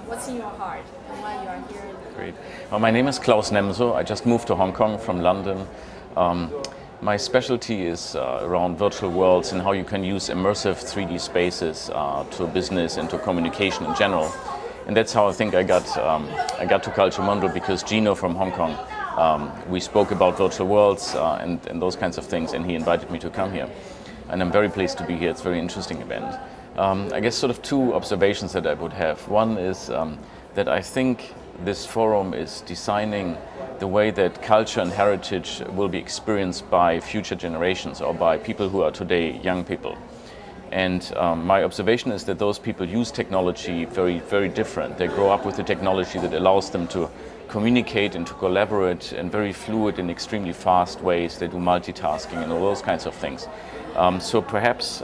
what's in your heart and why you are here. Great. My name is Klaus Nemso. I just moved to Hong Kong from London. My specialty is around virtual worlds and how you can use immersive 3D spaces to business and to communication in general. And that's how I think I got to Culturemondo, because Gino from Hong Kong, we spoke about virtual worlds and those kinds of things, and he invited me to come here. And I'm very pleased to be here. It's a very interesting event. I guess sort of two observations that I would have. One is that I think this forum is designing the way that culture and heritage will be experienced by future generations or by people who are today young people. And my observation is that those people use technology very, very different. They grow up with the technology that allows them to communicate and to collaborate in very fluid and extremely fast ways. They do multitasking and all those kinds of things. So perhaps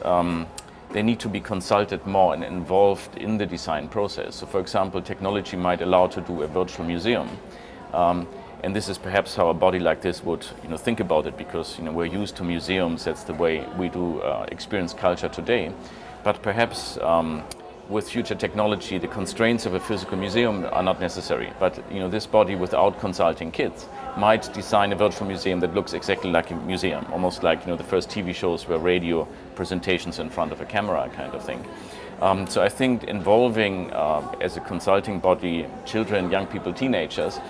they need to be consulted more and involved in the design process. So for example, technology might allow to do a virtual museum. And this is perhaps how a body like this would think about it, because we're used to museums. That's the way we do experience culture today. But perhaps with future technology, the constraints of a physical museum are not necessary. But this body, without consulting kids, might design a virtual museum that looks exactly like a museum, almost like the first TV shows were radio presentations in front of a camera kind of thing. So I think involving, as a consulting body, children, young people, teenagers,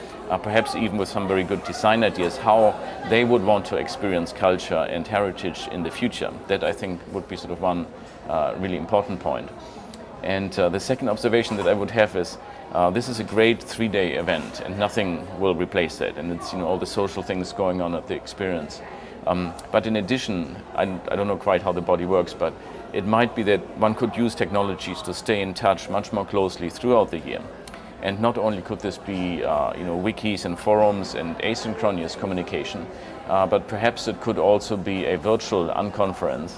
perhaps even with some very good design ideas, how they would want to experience culture and heritage in the future. That I think would be sort of one really important point. And the second observation that I would have is, this is a great 3-day event, and nothing will replace that. And it's all the social things going on at the experience. But in addition, I don't know quite how the body works, but it might be that one could use technologies to stay in touch much more closely throughout the year. And not only could this be wikis and forums and asynchronous communication, but perhaps it could also be a virtual unconference.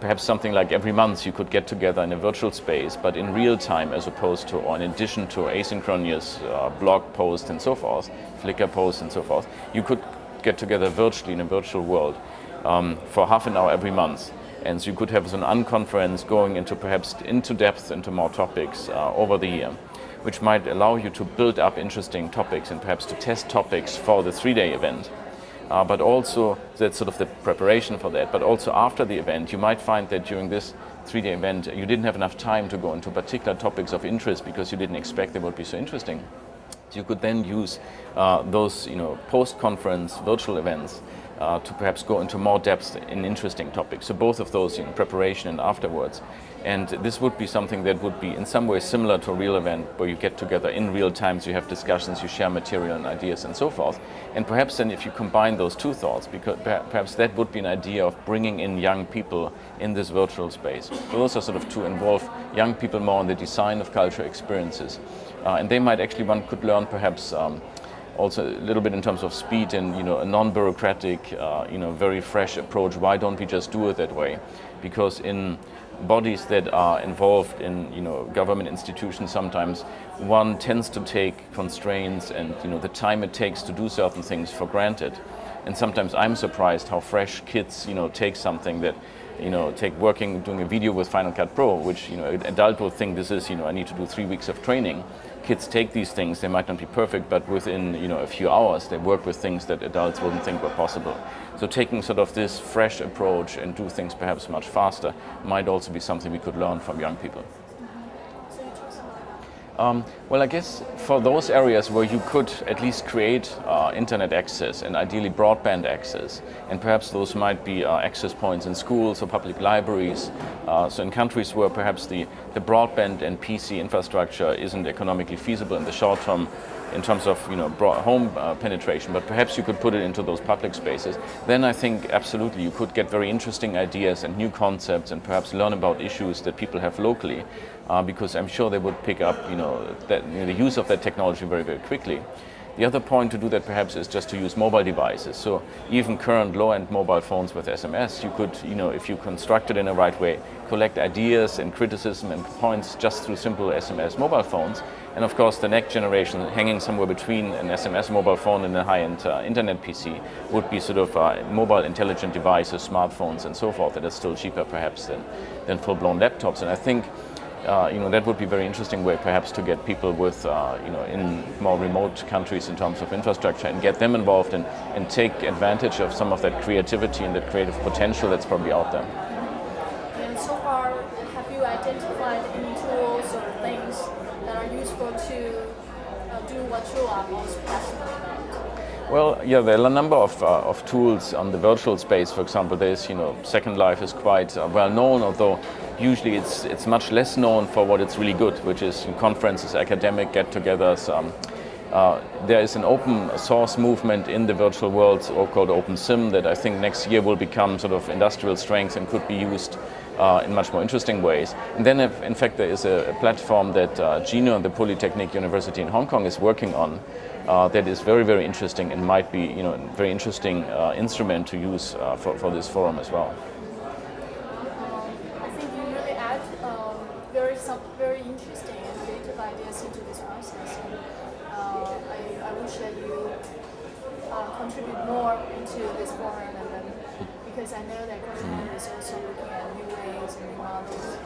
Perhaps something like every month you could get together in a virtual space, but in real time, as opposed to, or in addition to asynchronous blog posts and so forth, Flickr posts and so forth, you could get together virtually in a virtual world for half an hour every month. And so you could have an unconference going into perhaps into depth into more topics over the year, which might allow you to build up interesting topics and perhaps to test topics for the 3-day event. But also, that's sort of the preparation for that. But also after the event, you might find that during this 3-day event, you didn't have enough time to go into particular topics of interest because you didn't expect they would be so interesting. So you could then use those post-conference virtual events to perhaps go into more depth in interesting topics. So both of those in preparation and afterwards. And this would be something that would be in some way similar to a real event, where you get together in real time, so you have discussions, you share material and ideas and so forth. And perhaps then if you combine those two thoughts, because perhaps that would be an idea of bringing in young people in this virtual space. So those are sort of to involve young people more in the design of cultural experiences. And they might actually, one could learn perhaps also a little bit in terms of speed and a non-bureaucratic, very fresh approach. Why don't we just do it that way? Because in bodies that are involved in government institutions, sometimes one tends to take constraints and the time it takes to do certain things for granted. And sometimes I'm surprised how fresh kids take something that doing a video with Final Cut Pro, which an adult would think this is I need to do 3 weeks of training. Kids take these things, they might not be perfect, but within a few hours they work with things that adults wouldn't think were possible. So taking sort of this fresh approach and do things perhaps much faster might also be something we could learn from young people. Well, I guess for those areas where you could at least create internet access and ideally broadband access, and perhaps those might be access points in schools or public libraries. So in countries where perhaps the broadband and PC infrastructure isn't economically feasible in the short term in terms of home penetration, but perhaps you could put it into those public spaces, then I think absolutely you could get very interesting ideas and new concepts and perhaps learn about issues that people have locally, because I'm sure they would pick up the use of that technology very, very quickly. The other point to do that perhaps is just to use mobile devices. So even current low-end mobile phones with SMS, you could, if you construct it in the right way, collect ideas and criticism and points just through simple SMS mobile phones. And of course, the next generation, hanging somewhere between an SMS mobile phone and a high-end internet PC, would be sort of mobile intelligent devices, smartphones and so forth, that are still cheaper perhaps than full-blown laptops. And I think that would be a very interesting way perhaps to get people with, in more remote countries in terms of infrastructure and get them involved and take advantage of some of that creativity and that creative potential that's probably out there. And so far, have you identified any tools or things that are useful to do what you are most passionate about? Well, yeah, there are a number of tools on the virtual space. For example, there's, Second Life is quite well known, although usually it's much less known for what it's really good, which is in conferences, academic get-togethers. There is an open source movement in the virtual world called OpenSim that I think next year will become sort of industrial strength and could be used in much more interesting ways. And then, in fact, there is a platform that Gino and the Polytechnic University in Hong Kong is working on that is very, very interesting and might be, a very interesting instrument to use for this forum as well. I think you really add some very interesting and creative ideas into this process. I wish that you contribute more into this forum, and then because I know that Culturemondo is also looking at new ways and new models.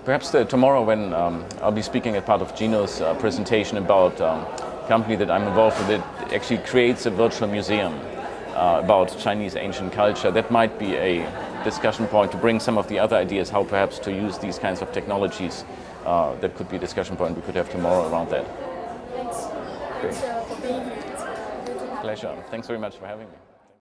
Perhaps tomorrow, when I'll be speaking as part of Gino's presentation about a company that I'm involved with, it actually creates a virtual museum about Chinese ancient culture. That might be a discussion point to bring some of the other ideas, how perhaps to use these kinds of technologies. That could be a discussion point we could have tomorrow around that. Thanks. Thanks for being here. It's good to have you. Pleasure. Thanks very much for having me.